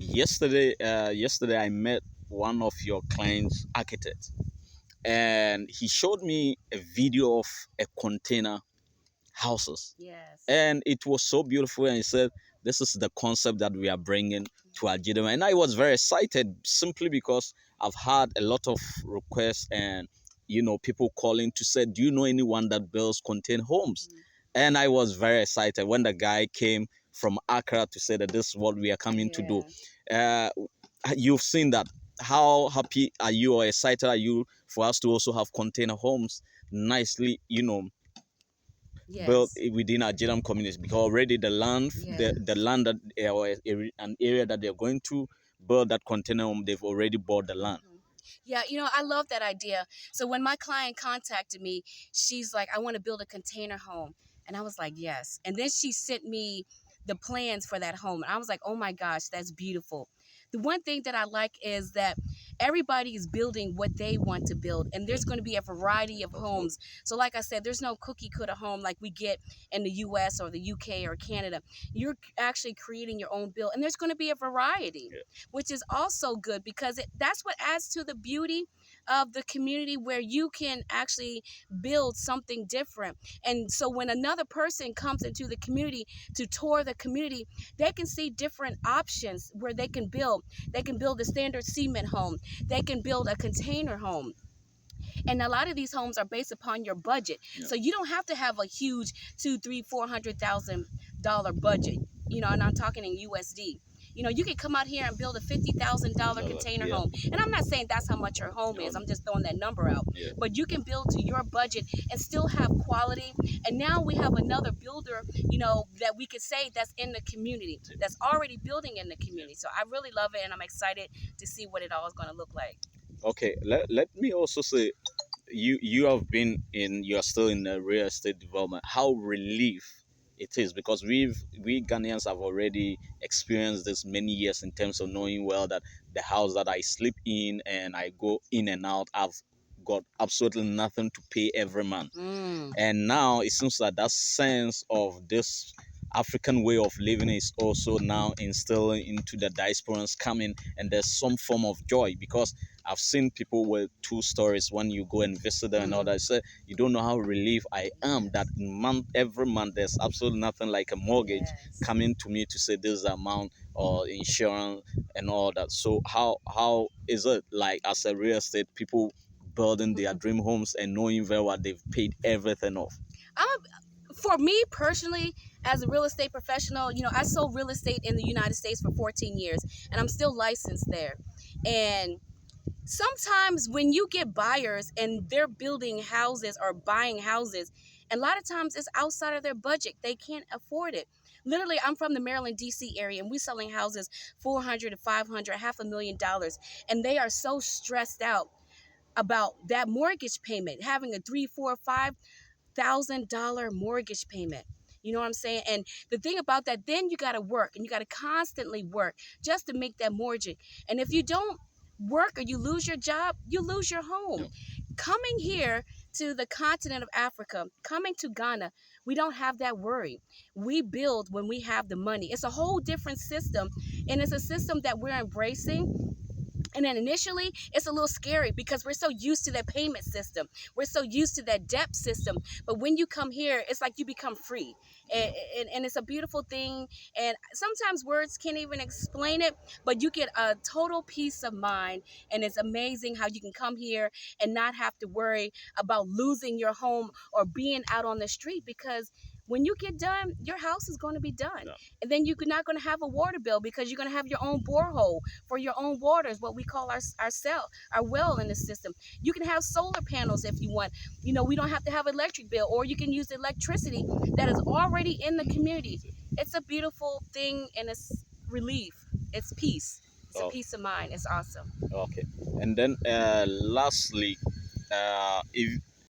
Yesterday I met one of your clients' architects, and he showed me a video of a container houses, Yes. and it was so beautiful. And he said, "This is the concept that we are bringing to Agyendam," and I was very excited simply because I've had a lot of requests and people calling to say, "Do you know anyone that builds container homes?" Mhm. And I was very excited when the guy came from Accra to say that this is what we are coming to do. Yeah. Uh, you've seen that. How happy are you or excited are you for us to also have container homes nicely, built Yes. within our Agyendam communities? Because already the Yes. land that or an area that they're going to build that container home, they've already bought the land. Mhm. Yeah, I love that idea. So when my client contacted me, she's like, I want to build a container home. And I was like, yes. And then she sent me the plans for that home. And I was like, oh my gosh, that's beautiful. The one thing that I like is that everybody is building what they want to build. And there's going to be a variety of homes. So like I said, there's no cookie cutter home like we get in the US or the UK or Canada. You're actually creating your own build. And there's going to be a variety, Yeah. which is also good because that's what adds to the beauty of the community, where you can actually build something different. And so when another person comes into the community to tour the community, they can see different options where they can build. They can build a standard cement home. They can build a container home. And a lot of these homes are based upon your budget. Yeah. So you don't have to have a huge two, three, $400,000 budget. And I'm talking in USD. You can come out here and build a $50,000 container Yeah. home. And I'm not saying that's how much your home is. I'm just throwing that number out. Yeah. But you can build to your budget and still have quality. And now we have another builder, that we could say that's in the community, that's already building in the community. So I really love it, and I'm excited to see what it all is going to look like. Okay, let me also say, you're still in the real estate development. How relief it is, because we Ghanaians have already experienced this many years in terms of knowing well that the house that I sleep in and I go in and out, I've got absolutely nothing to pay every month. Mm. And now it seems that that sense of this African way of living is also now instilling into the diasporans coming, and there's some form of joy, because I've seen people with two stories when you go and visit them and all Mm. that. Say, you don't know how relieved I am that every month there's absolutely nothing like a mortgage Yes. coming to me to say this is the amount or insurance and all that. So how is it like as a real estate people building their dream homes and knowing very well they've paid everything off? For me personally, as a real estate professional, I sold real estate in the United States for 14 years, and I'm still licensed there. And sometimes when you get buyers and they're building houses or buying houses, and a lot of times it's outside of their budget. They can't afford it. Literally, I'm from the Maryland, D.C. area, and we're selling houses 400 to 500, $500,000, and they are so stressed out about that mortgage payment, having a three, four, $5,000 mortgage payment. You know what I'm saying? And the thing about that, then you got to work, and you got to constantly work just to make that mortgage. And if you don't work or you lose your job, you lose your home. Yeah. Coming here to the continent of Africa, coming to Ghana, we don't have that worry. We build when we have the money. It's a whole different system, and it's a system that we're embracing. And then initially, it's a little scary because we're so used to that payment system. We're so used to that debt system. But when you come here, it's like you become free. And it's a beautiful thing. And sometimes words can't even explain it, but you get a total peace of mind. And it's amazing how you can come here and not have to worry about losing your home or being out on the street, because when you get done, your house is going to be done. Yeah. And then you're not going to have a water bill because you're going to have your own borehole for your own waters, what we call our cell, our well in the system. You can have solar panels if you want. We don't have to have electric bill, or you can use the electricity that is already in the community. It's a beautiful thing, and it's relief. It's peace. It's a Oh, peace of mind. It's awesome. okay. And then lastly, if